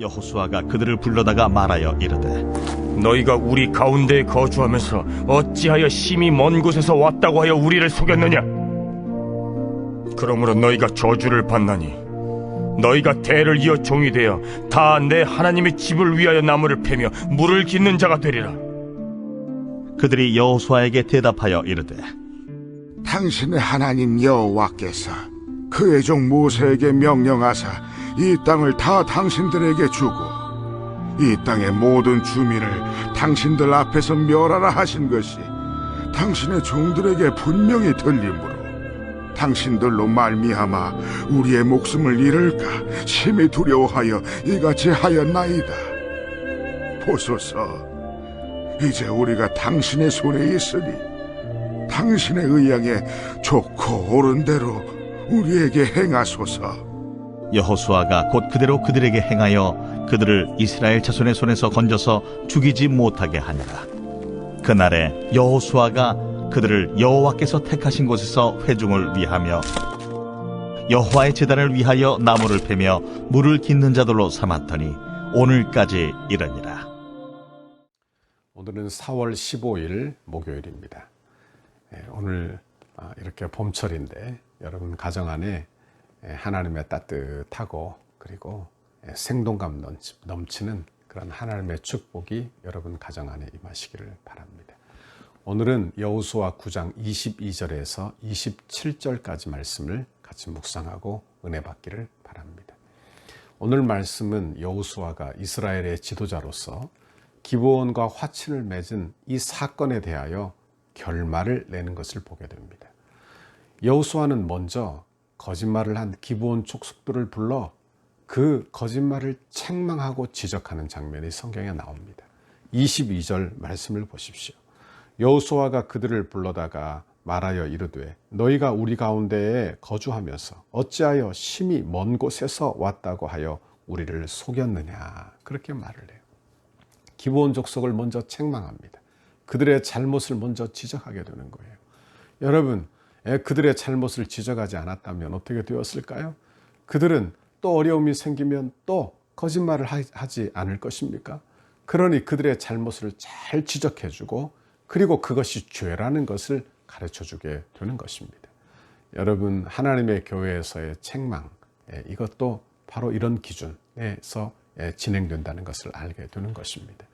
여호수아가 그들을 불러다가 말하여 이르되 너희가 우리 가운데에 거주하면서 어찌하여 심히 먼 곳에서 왔다고 하여 우리를 속였느냐? 그러므로 너희가 저주를 받나니 너희가 대를 이어 종이 되어 다 내 하나님의 집을 위하여 나무를 패며 물을 깃는 자가 되리라. 그들이 여호수아에게 대답하여 이르되 당신의 하나님 여호와께서 그의 종 모세에게 명령하사 이 땅을 다 당신들에게 주고 이 땅의 모든 주민을 당신들 앞에서 멸하라 하신 것이 당신의 종들에게 분명히 들리므로 당신들로 말미암아 우리의 목숨을 잃을까 심히 두려워하여 이같이 하였나이다. 보소서, 이제 우리가 당신의 손에 있으니 당신의 의향에 좋고 옳은 대로 우리에게 행하소서. 여호수아가 곧 그대로 그들에게 행하여 그들을 이스라엘 자손의 손에서 건져서 죽이지 못하게 하니라. 그날에 여호수아가 그들을 여호와께서 택하신 곳에서 회중을 위하며 여호와의 제단을 위하여 나무를 패며 물을 깃는 자들로 삼았더니 오늘까지 이르니라. 오늘은 4월 15일 목요일입니다. 오늘 이렇게 봄철인데 여러분 가정 안에 하나님의 따뜻하고 그리고 생동감 넘치는 그런 하나님의 축복이 여러분 가정 안에 임하시기를 바랍니다. 오늘은 여호수아 9장 22절에서 27절까지 말씀을 같이 묵상하고 은혜 받기를 바랍니다. 오늘 말씀은 여호수아가 이스라엘의 지도자로서 기브온과 화친을 맺은 이 사건에 대하여 결말을 내는 것을 보게 됩니다. 여호수아는 먼저 거짓말을 한 기브온 족속들을 불러 그 거짓말을 책망하고 지적하는 장면이 성경에 나옵니다. 22절 말씀을 보십시오. 여호수아가 그들을 불러다가 말하여 이르되 너희가 우리 가운데에 거주하면서 어찌하여 심히 먼 곳에서 왔다고 하여 우리를 속였느냐, 그렇게 말을 해요. 기브온 족속을 먼저 책망합니다. 그들의 잘못을 먼저 지적하게 되는 거예요. 여러분, 그들의 잘못을 지적하지 않았다면 어떻게 되었을까요? 그들은 또 어려움이 생기면 또 거짓말을 하지 않을 것입니까? 그러니 그들의 잘못을 잘 지적해주고 그리고 그것이 죄라는 것을 가르쳐주게 되는 것입니다. 여러분, 하나님의 교회에서의 책망, 이것도 바로 이런 기준에서 진행된다는 것을 알게 되는 것입니다.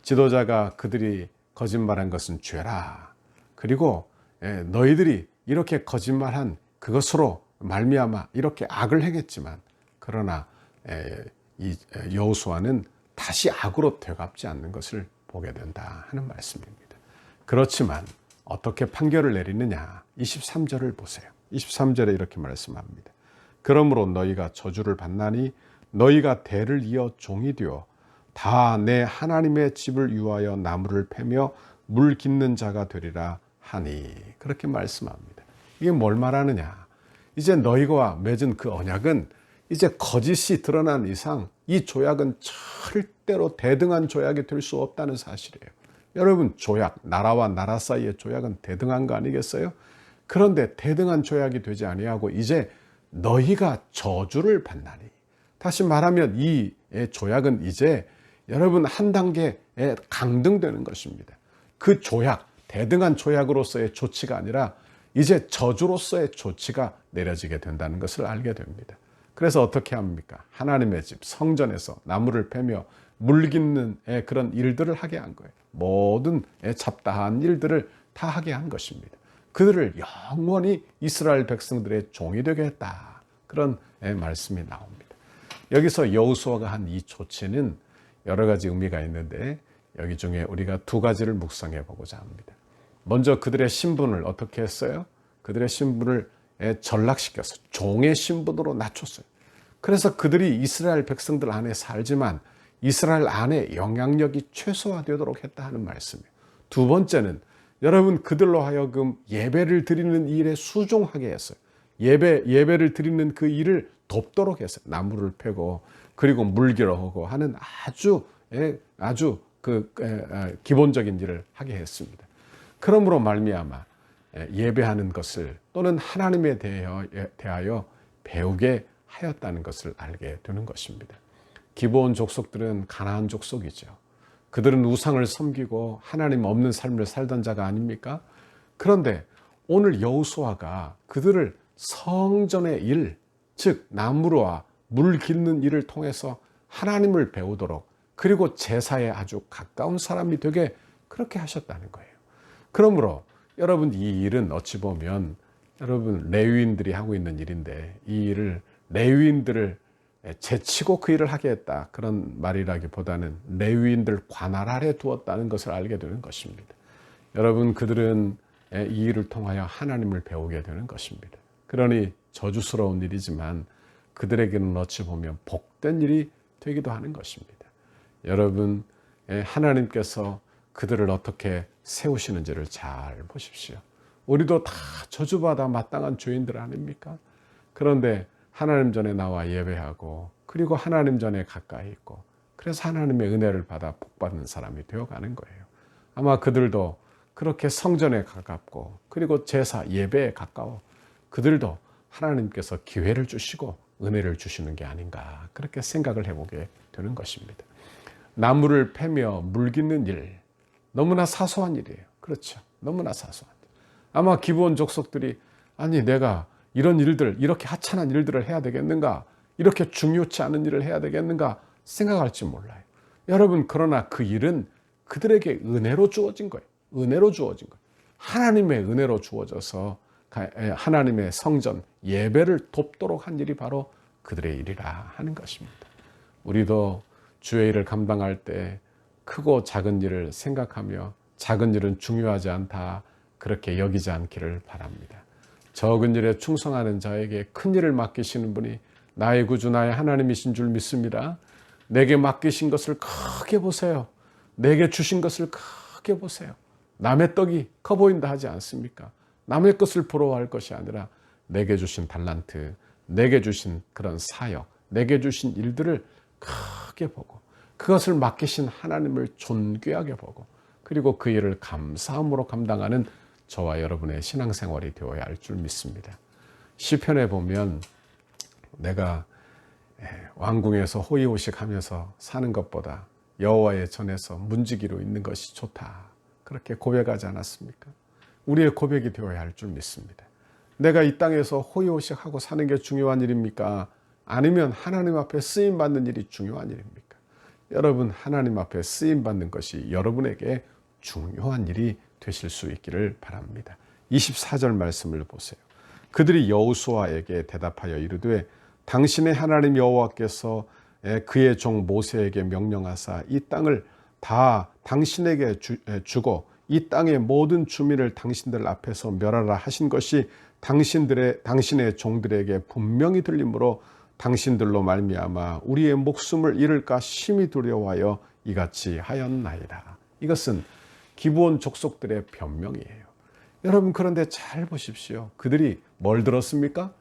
지도자가 그들이 거짓말한 것은 죄라. 그리고 너희들이 이렇게 거짓말한 그것으로 말미암아 이렇게 악을 행했지만 그러나 이 여호수아는 다시 악으로 되갚지 않는 것을 보게 된다 하는 말씀입니다. 그렇지만 어떻게 판결을 내리느냐, 23절을 보세요. 23절에 이렇게 말씀합니다. 그러므로 너희가 저주를 받나니 너희가 대를 이어 종이 되어 다 내 하나님의 집을 위하여 나무를 패며 물 깃는 자가 되리라 하니, 그렇게 말씀합니다. 이게 뭘 말하느냐, 이제 너희가 맺은 그 언약은 이제 거짓이 드러난 이상 이 조약은 절대로 대등한 조약이 될 수 없다는 사실이에요. 여러분, 조약, 나라와 나라 사이의 조약은 대등한 거 아니겠어요? 그런데 대등한 조약이 되지 아니하고 이제 너희가 저주를 받나니, 다시 말하면 이 조약은 이제 여러분 한 단계 강등되는 것입니다. 그 조약, 대등한 조약으로서의 조치가 아니라 이제 저주로서의 조치가 내려지게 된다는 것을 알게 됩니다. 그래서 어떻게 합니까? 하나님의 집 성전에서 나무를 패며 물 깃는 그런 일들을 하게 한 거예요. 모든 잡다한 일들을 다 하게 한 것입니다. 그들을 영원히 이스라엘 백성들의 종이 되게 했다, 그런 말씀이 나옵니다. 여기서 여호수아가 한 이 조치는 여러 가지 의미가 있는데 여기 중에 우리가 두 가지를 묵상해 보고자 합니다. 먼저 그들의 신분을 어떻게 했어요? 그들의 신분을 전락시켜서 종의 신분으로 낮췄어요. 그래서 그들이 이스라엘 백성들 안에 살지만 이스라엘 안에 영향력이 최소화되도록 했다 하는 말씀이에요. 두 번째는 여러분, 그들로 하여금 예배를 드리는 일에 수종하게 했어요. 예배를 드리는 그 일을 돕도록 했어요. 나무를 패고 그리고 물기로 하고 하는 아주 기본적인 일을 하게 했습니다. 그러므로 말미암아 예배하는 것을 또는 하나님에 대하여 배우게 하였다는 것을 알게 되는 것입니다. 기브온 족속들은 가나안 족속이죠. 그들은 우상을 섬기고 하나님 없는 삶을 살던 자가 아닙니까? 그런데 오늘 여호수아가 그들을 성전의 일, 즉 나무로와 물 깃는 일을 통해서 하나님을 배우도록, 그리고 제사에 아주 가까운 사람이 되게 그렇게 하셨다는 거예요. 그러므로 여러분, 이 일은 어찌 보면 여러분 레위인들이 하고 있는 일인데, 이 일을 레위인들을 제치고 그 일을 하게 했다, 그런 말이라기보다는 레위인들 관할 아래 두었다는 것을 알게 되는 것입니다. 여러분, 그들은 이 일을 통하여 하나님을 배우게 되는 것입니다. 그러니 저주스러운 일이지만 그들에게는 어찌 보면 복된 일이 되기도 하는 것입니다. 여러분, 하나님께서 그들을 어떻게 세우시는지를 잘 보십시오. 우리도 다 저주받아 마땅한 죄인들 아닙니까? 그런데 하나님 전에 나와 예배하고, 그리고 하나님 전에 가까이 있고, 그래서 하나님의 은혜를 받아 복받는 사람이 되어가는 거예요. 아마 그들도 그렇게 성전에 가깝고, 그리고 제사 예배에 가까워 그들도 하나님께서 기회를 주시고 은혜를 주시는 게 아닌가, 그렇게 생각을 해보게 되는 것입니다. 나무를 패며 물 깃는 일, 너무나 사소한 일이에요. 그렇죠. 너무나 사소한 일. 아마 기브온 족속들이, 아니 내가 이런 일들, 이렇게 하찮은 일들을 해야 되겠는가, 이렇게 중요치 않은 일을 해야 되겠는가 생각할지 몰라요. 여러분, 그러나 그 일은 그들에게 은혜로 주어진 거예요. 은혜로 주어진 거예요. 하나님의 은혜로 주어져서 하나님의 성전 예배를 돕도록 한 일이 바로 그들의 일이라 하는 것입니다. 우리도 주의 일을 감당할 때 크고 작은 일을 생각하며 작은 일은 중요하지 않다, 그렇게 여기지 않기를 바랍니다. 적은 일에 충성하는 자에게 큰 일을 맡기시는 분이 나의 구주 나의 하나님이신 줄 믿습니다. 내게 맡기신 것을 크게 보세요. 내게 주신 것을 크게 보세요. 남의 떡이 커 보인다 하지 않습니까? 남의 것을 부러워할 것이 아니라 내게 주신 달란트, 내게 주신 그런 사역, 내게 주신 일들을 크게 보고, 그것을 맡기신 하나님을 존귀하게 보고, 그리고 그 일을 감사함으로 감당하는 저와 여러분의 신앙생활이 되어야 할 줄 믿습니다. 시편에 보면 내가 왕궁에서 호의호식하면서 사는 것보다 여호와의 전에서 문지기로 있는 것이 좋다, 그렇게 고백하지 않았습니까? 우리의 고백이 되어야 할 줄 믿습니다. 내가 이 땅에서 호의호식하고 사는 게 중요한 일입니까? 아니면 하나님 앞에 쓰임받는 일이 중요한 일입니까? 여러분, 하나님 앞에 쓰임받는 것이 여러분에게 중요한 일이 되실 수 있기를 바랍니다. 24절 말씀을 보세요. 그들이 여호수아에게 대답하여 이르되 당신의 하나님 여호와께서 그의 종 모세에게 명령하사 이 땅을 다 당신에게 주고 이 땅의 모든 주민을 당신들 앞에서 멸하라 하신 것이 당신의 종들에게 분명히 들리므로 당신들로 말미암아 우리의 목숨을 잃을까 심히 두려워하여 이같이 하였나이다. 이것은 기브온 족속들의 변명이에요. 여러분, 그런데 잘 보십시오. 그들이 뭘 들었습니까?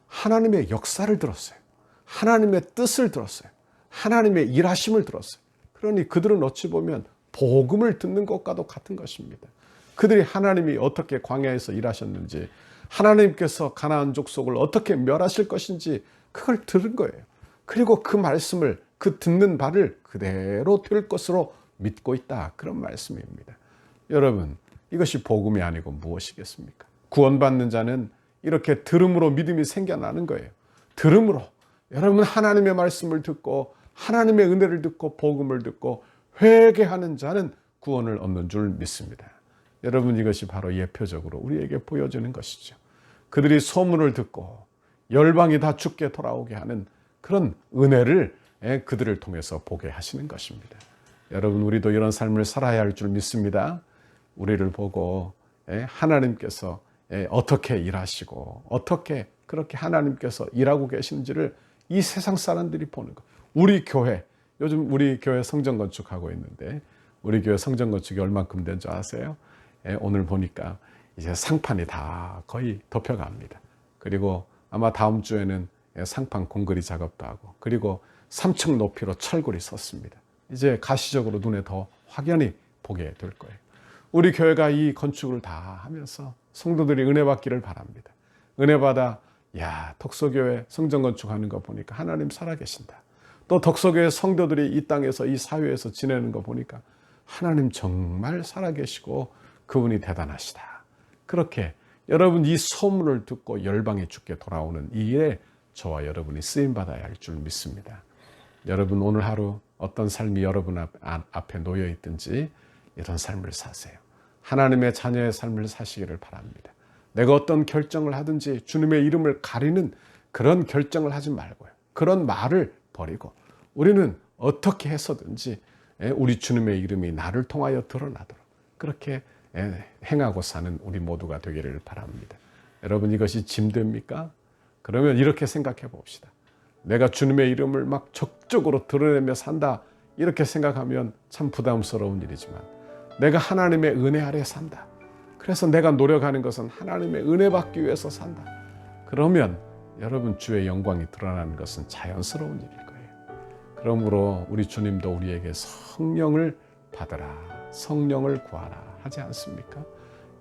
하나님의 역사를 들었어요. 하나님의 뜻을 들었어요. 하나님의 일하심을 들었어요. 그러니 그들은 어찌 보면 복음을 듣는 것과도 같은 것입니다. 그들이 하나님이 어떻게 광야에서 일하셨는지, 하나님께서 가나안 족속을 어떻게 멸하실 것인지 그걸 들은 거예요. 그리고 그 말씀을, 그 듣는 바를 그대로 될 것으로 믿고 있다, 그런 말씀입니다. 여러분, 이것이 복음이 아니고 무엇이겠습니까? 구원받는 자는 이렇게 들음으로 믿음이 생겨나는 거예요. 들음으로 여러분 하나님의 말씀을 듣고 하나님의 은혜를 듣고 복음을 듣고 회개하는 자는 구원을 얻는 줄 믿습니다. 여러분, 이것이 바로 예표적으로 우리에게 보여지는 것이죠. 그들이 소문을 듣고 열방이 다 죽게 돌아오게 하는 그런 은혜를 그들을 통해서 보게 하시는 것입니다. 여러분, 우리도 이런 삶을 살아야 할 줄 믿습니다. 우리를 보고 하나님께서 어떻게 일하시고 어떻게 그렇게 하나님께서 일하고 계시는지를 이 세상 사람들이 보는 것. 우리 교회, 요즘 우리 교회 성전 건축하고 있는데 우리 교회 성전 건축이 얼만큼 된 줄 아세요? 오늘 보니까 이제 상판이 다 거의 덮여갑니다. 그리고 아마 다음 주에는 상판 공그리 작업도 하고, 그리고 3층 높이로 철골이 섰습니다. 이제 가시적으로 눈에 더 확연히 보게 될 거예요. 우리 교회가 이 건축을 다 하면서 성도들이 은혜 받기를 바랍니다. 은혜 받아, 야, 덕소교회 성전 건축하는 거 보니까 하나님 살아계신다. 또 덕소교회 성도들이 이 땅에서 이 사회에서 지내는 거 보니까 하나님 정말 살아계시고 그분이 대단하시다. 그렇게 여러분 이 소문을 듣고 열방에 주께 돌아오는 이 일에 저와 여러분이 쓰임받아야 할 줄 믿습니다. 여러분 오늘 하루 어떤 삶이 여러분 앞에 놓여 있든지 이런 삶을 사세요. 하나님의 자녀의 삶을 사시기를 바랍니다. 내가 어떤 결정을 하든지 주님의 이름을 가리는 그런 결정을 하지 말고요. 그런 말을 버리고 우리는 어떻게 해서든지 우리 주님의 이름이 나를 통하여 드러나도록 그렇게 행하고 사는 우리 모두가 되기를 바랍니다. 여러분 이것이 짐됩니까? 그러면 이렇게 생각해 봅시다. 내가 주님의 이름을 막 적극적으로 드러내며 산다 이렇게 생각하면 참 부담스러운 일이지만 내가 하나님의 은혜 아래 산다. 그래서 내가 노력하는 것은 하나님의 은혜 받기 위해서 산다. 그러면 여러분 주의 영광이 드러나는 것은 자연스러운 일일 거예요. 그러므로 우리 주님도 우리에게 성령을 받으라, 성령을 구하라 하지 않습니까?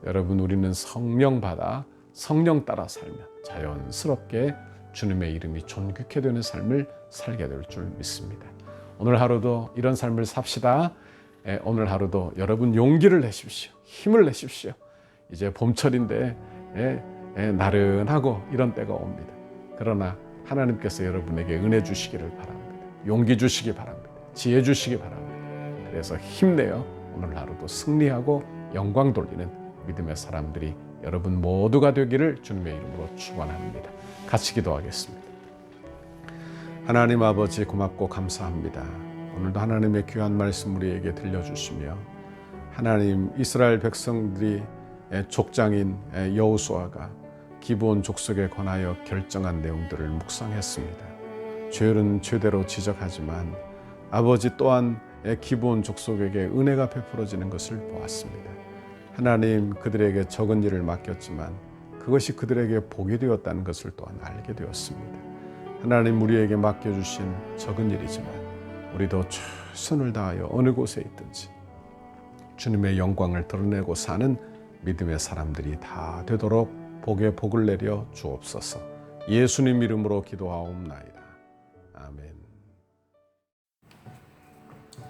여러분 우리는 성령 받아 성령 따라 살면 자연스럽게 주님의 이름이 존귀케 되는 삶을 살게 될 줄 믿습니다. 오늘 하루도 이런 삶을 삽시다. 오늘 하루도 여러분 용기를 내십시오. 힘을 내십시오. 이제 봄철인데 나른하고 이런 때가 옵니다. 그러나 하나님께서 여러분에게 은혜 주시기를 바랍니다. 용기 주시기 바랍니다. 지혜 주시기 바랍니다. 그래서 힘내어 오늘 하루도 승리하고 영광 돌리는 믿음의 사람들이 여러분 모두가 되기를 주님의 이름으로 축원합니다. 같이 기도하겠습니다. 하나님 아버지 고맙고 감사합니다. 오늘도 하나님의 귀한 말씀 우리에게 들려주시며 하나님 이스라엘 백성들이 족장인 여호수아가 기브온 족속에 관하여 결정한 내용들을 묵상했습니다. 죄는 죄대로 지적하지만 아버지 또한 기브온 족속에게 은혜가 베풀어지는 것을 보았습니다. 하나님 그들에게 적은 일을 맡겼지만 그것이 그들에게 복이 되었다는 것을 또한 알게 되었습니다. 하나님 우리에게 맡겨주신 적은 일이지만 우리도 최선을 다하여 어느 곳에 있든지 주님의 영광을 드러내고 사는 믿음의 사람들이 다 되도록 복에 복을 내려 주옵소서. 예수님 이름으로 기도하옵나이다. 아멘.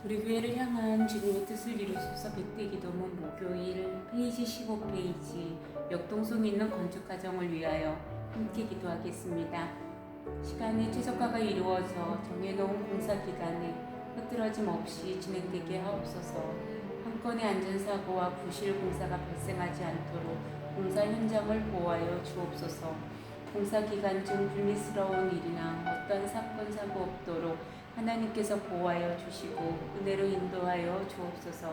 우리 교회를 향한 주님의 뜻을 이루소서. 백대 기도문 목요일 페이지 15페이지 역동성이 있는 건축과정을 위하여 함께 기도하겠습니다. 시간에 최적화가 이루어져 정해놓은 공사 기간에 흐트러짐 없이 진행되게 하옵소서. 한 건의 안전사고와 부실 공사가 발생하지 않도록 공사 현장을 보호하여 주옵소서. 공사 기간 중 불미스러운 일이나 어떤 사건 사고 없도록 하나님께서 보호하여 주시고 은혜로 인도하여 주옵소서.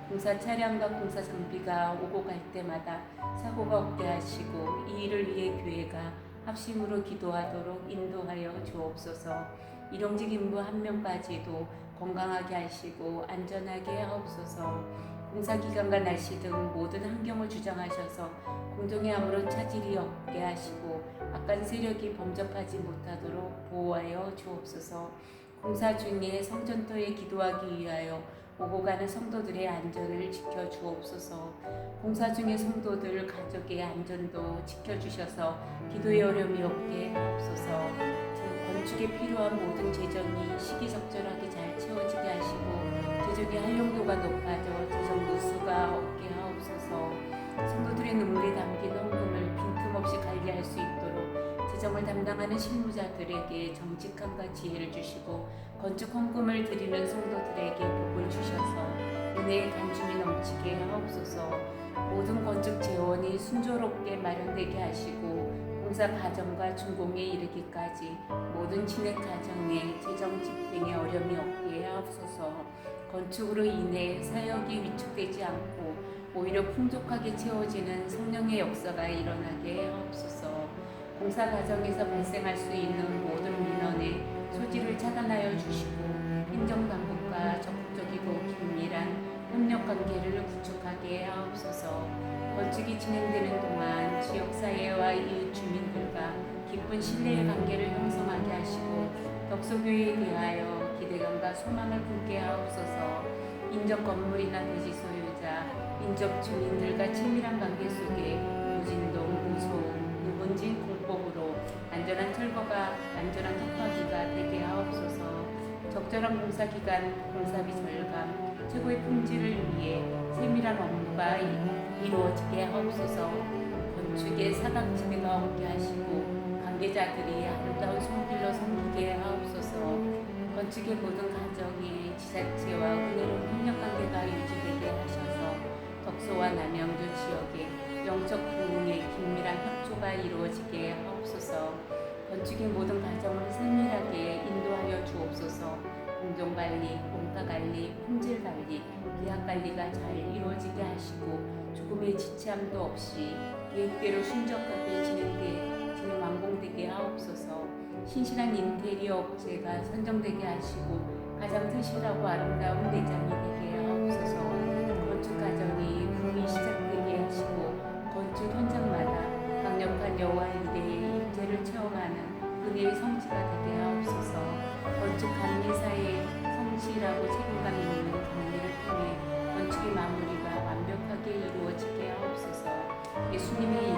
공사 차량과 공사 장비가 오고 갈 때마다 사고가 없게 하시고 이 일을 위해 교회가 합심으로 기도하도록 인도하여 주옵소서. 일용직 인부 한 명까지도 건강하게 하시고 안전하게 하옵소서. 공사 기간과 날씨 등 모든 환경을 주장하셔서 공동의 아무런 차질이 없게 하시고 악한 세력이 범접하지 못하도록 보호하여 주옵소서. 공사 중에 성전터에 기도하기 위하여 오고 가는 성도들의 안전을 지켜주옵소서. 공사 중에 성도들 가족의 안전도 지켜주셔서 기도의 어려움이 없게 하옵소서. 건축에 필요한 모든 재정이 시기적절하게 잘 채워지게 하시고 재정의 활용도가 높아져 재정 누수가 없게 하옵소서. 성도들의 눈물이 담긴 헌금을 빈틈없이 관리할 수 있도록 재정을 담당하는 실무자들에게 정직함과 지혜를 주시고 건축 헌금을 드리는 성도들에게 복을 주셔서 은혜의 간증이 넘치게 하옵소서. 모든 건축 재원이 순조롭게 마련되게 하시고 공사 과정과 준공에 이르기까지 모든 진행 과정에 재정 집행에 어려움이 없게 하옵소서. 건축으로 인해 사역이 위축되지 않고 오히려 풍족하게 채워지는 성령의 역사가 일어나게 하옵소서. 공사 과정에서 발생할 수 있는 모든 민원의 소지를 차단하여 주시고 행정당국과 적극적이고 긴밀한 협력관계를 구축하게 하옵소서. 건축이 진행되는 동안 지역사회와 이웃 주민들과 깊은 신뢰의 관계를 형성하게 하시고 덕소교회에 대하여 기대감과 소망을 품게 하옵소서. 인접 건물이나 대지 소유자, 인접 주민들과 친밀한 관계 속에 무진동, 무소음, 무분진 공법으로 안전한 철거가 안전한 격파기가 되게 하옵소서. 적절한 공사 기간, 공사비 절감, 최고의 품질을 위해 세밀한 업무가 이루어지게 하옵소서. 건축에 사각지대가 없게 하시고 관계자들이 아름다운 손길로 섬기게 하옵소서. 건축의 모든 과정에 지자체와 은혜로운 협력관계가 유지되게 하셔서 덕소와 남양주 지역에 영적 부흥의 긴밀한 협조가 이루어지게 하옵소서. 건축의 모든 과정을 세밀하게 인도하여 주옵소서. 공정관리, 공가관리, 품질관리, 계약관리가 잘 이루어지게 하시고 죽음의 지체함도 없이 계획대로 순적하게 진행 완공되게 하옵소서. 신실한 인테리어 업체가 선정되게 하시고 가장 튼실하고 아름다운 내장이 되게 하옵소서. 건축 과정이 붐이 시작되게 하시고 건축 현장마다 강력한 여호와의 일대의 임재를 체험하는 은혜의 성취가 되게 하옵소서. 건축 감리사의 성실하고 책임감 있는 감리를 통해 건축의 마무리가 완벽하게 이루어지게 하옵소서. 예수님의